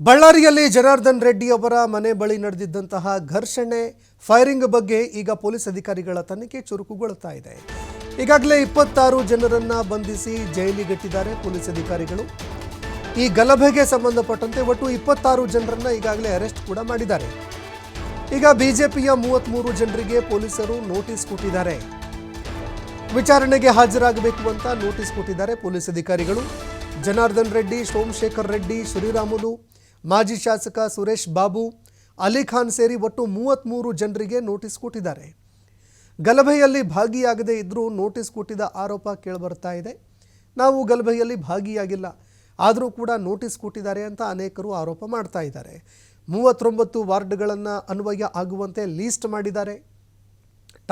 ಬಳ್ಳಾರಿಯಲ್ಲಿ ಜನಾರ್ದನ್ ರೆಡ್ಡಿ ಅವರ ಮನೆ ಬಳಿ ನಡೆದಿದ್ದಂತಹ ಘರ್ಷಣೆ ಫೈರಿಂಗ್ ಬಗ್ಗೆ ಈಗ ಪೊಲೀಸ್ ಅಧಿಕಾರಿಗಳ ತನಿಖೆ ಚುರುಕುಗೊಳ್ಳುತ್ತಾ ಇದೆ. ಈಗಾಗಲೇ 26 ಜನರನ್ನ ಬಂಧಿಸಿ ಜೈಲಿಗಟ್ಟಿದ್ದಾರೆ ಪೊಲೀಸ್ ಅಧಿಕಾರಿಗಳು. ಈ ಗಲಭೆಗೆ ಸಂಬಂಧಪಟ್ಟಂತೆ ಒಟ್ಟು 26 ಜನರನ್ನ ಈಗಾಗಲೇ ಅರೆಸ್ಟ್ ಕೂಡ ಮಾಡಿದ್ದಾರೆ. ಈಗ ಬಿಜೆಪಿಯ 33 ಜನರಿಗೆ ಪೊಲೀಸರು ನೋಟಿಸ್ ಕೊಟ್ಟಿದ್ದಾರೆ. ವಿಚಾರಣೆಗೆ ಹಾಜರಾಗಬೇಕು ಅಂತ ನೋಟಿಸ್ ಕೊಟ್ಟಿದ್ದಾರೆ ಪೊಲೀಸ್ ಅಧಿಕಾರಿಗಳು. ಜನಾರ್ದನ್ ರೆಡ್ಡಿ, ಸೋಮಶೇಖರ್ ರೆಡ್ಡಿ, ಶ್ರೀರಾಮುಲು, ಮಾಜಿ ಶಾಸಕ ಸುರೇಶ್ ಬಾಬು, ಅಲಿ ಖಾನ್ ಸೇರಿ ಒಟ್ಟು 33 ಜನರಿಗೆ ನೋಟಿಸ್ ಕೊಟ್ಟಿದ್ದಾರೆ. ಗಲಭೆಯಲ್ಲಿ ಭಾಗಿಯಾಗದೇ ಇದ್ದರೂ ನೋಟಿಸ್ ಕೊಟ್ಟಿದ್ದ ಆರೋಪ ಕೇಳಿಬರ್ತಾ ಇದೆ. ನಾವು ಗಲಭೆಯಲ್ಲಿ ಭಾಗಿಯಾಗಿಲ್ಲ, ಆದರೂ ಕೂಡ ನೋಟಿಸ್ ಕೊಟ್ಟಿದ್ದಾರೆ ಅಂತ ಅನೇಕರು ಆರೋಪ ಮಾಡ್ತಾ ಇದ್ದಾರೆ. 39 ವಾರ್ಡ್ಗಳನ್ನು ಅನ್ವಯ ಆಗುವಂತೆ ಲೀಸ್ಟ್ ಮಾಡಿದ್ದಾರೆ,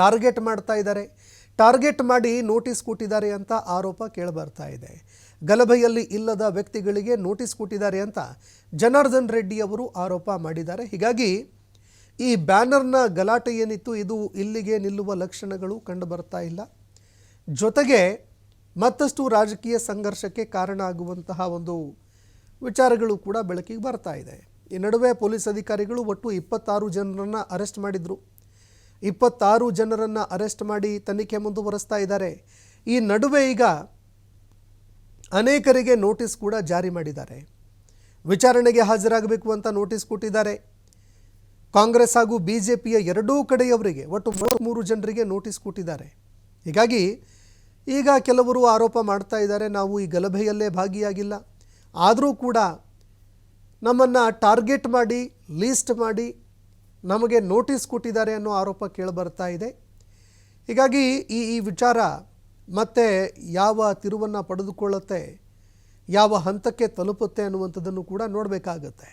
ಟಾರ್ಗೆಟ್ ಮಾಡ್ತಾ ಇದ್ದಾರೆ. ಟಾರ್ಗೆಟ್ ಮಾಡಿ ನೋಟಿಸ್ ಕೊಟ್ಟಿದ್ದಾರೆ ಅಂತ ಆರೋಪ ಕೇಳಿಬರ್ತಾ ಇದೆ. ಗಲಭೆಯಲ್ಲಿ ಇಲ್ಲದ ವ್ಯಕ್ತಿಗಳಿಗೆ ನೋಟಿಸ್ ಕೊಟ್ಟಿದ್ದಾರೆ ಅಂತ ಜನಾರ್ದನ್ ರೆಡ್ಡಿ ಅವರು ಆರೋಪ ಮಾಡಿದ್ದಾರೆ. ಹೀಗಾಗಿ ಈ ಬ್ಯಾನರ್ನ ಗಲಾಟೆ ಏನಿತ್ತು ಇದು ಇಲ್ಲಿಗೆ ನಿಲ್ಲುವ ಲಕ್ಷಣಗಳು ಕಂಡು ಬರ್ತಾ ಇಲ್ಲ. ಜೊತೆಗೆ ಮತ್ತಷ್ಟು ರಾಜಕೀಯ ಸಂಘರ್ಷಕ್ಕೆ ಕಾರಣ ಆಗುವಂತಹ ಒಂದು ವಿಚಾರಗಳು ಕೂಡ ಬೆಳಕಿಗೆ ಬರ್ತಾ ಇದೆ. ಈ ನಡುವೆ ಪೊಲೀಸ್ ಅಧಿಕಾರಿಗಳು ಒಟ್ಟು 26 ಜನರನ್ನು ಅರೆಸ್ಟ್ ಮಾಡಿದರು. 26 ಜನರನ್ನು ಅರೆಸ್ಟ್ ಮಾಡಿ ತನಿಖೆ ಮುಂದುವರಿಸ್ತಾ ಇದ್ದಾರೆ. ಈ ನಡುವೆ ಈಗ ಅನೇಕರಿಗೆ ನೋಟಿಸ್ ಕೂಡ ಜಾರಿ ಮಾಡಿದ್ದಾರೆ. ವಿಚಾರಣೆಗೆ ಹಾಜರಾಗಬೇಕು ಅಂತ ನೋಟಿಸ್ ಕೊಟ್ಟಿದ್ದಾರೆ. ಕಾಂಗ್ರೆಸ್ ಹಾಗೂ ಬಿಜೆಪಿಯ ಎರಡೂ ಕಡೆಯವರಿಗೆ ಒಟ್ಟು 33 ಜನರಿಗೆ ನೋಟಿಸ್ ಕೊಟ್ಟಿದ್ದಾರೆ. ಹೀಗಾಗಿ ಈಗ ಕೆಲವರು ಆರೋಪ ಮಾಡ್ತಾ ಇದ್ದಾರೆ, ನಾವು ಈ ಗಲಭೆಯಲ್ಲೇ ಭಾಗಿಯಾಗಿಲ್ಲ, ಆದರೂ ಕೂಡ ನಮ್ಮನ್ನು ಟಾರ್ಗೆಟ್ ಮಾಡಿ ಲೀಸ್ಟ್ ಮಾಡಿ ನಮಗೆ ನೋಟಿಸ್ ಕೊಟ್ಟಿದ್ದಾರೆ ಅನ್ನೋ ಆರೋಪ ಕೇಳಿಬರ್ತಾ ಇದೆ. ಹೀಗಾಗಿ ಈ ವಿಚಾರ ಮತ್ತೆ ಯಾವ ತಿರುವನ್ನು ಪಡೆದುಕೊಳ್ಳುತ್ತೆ, ಯಾವ ಹಂತಕ್ಕೆ ತಲುಪುತ್ತೆ ಅನ್ನುವಂಥದ್ದನ್ನು ಕೂಡ ನೋಡಬೇಕಾಗತ್ತೆ.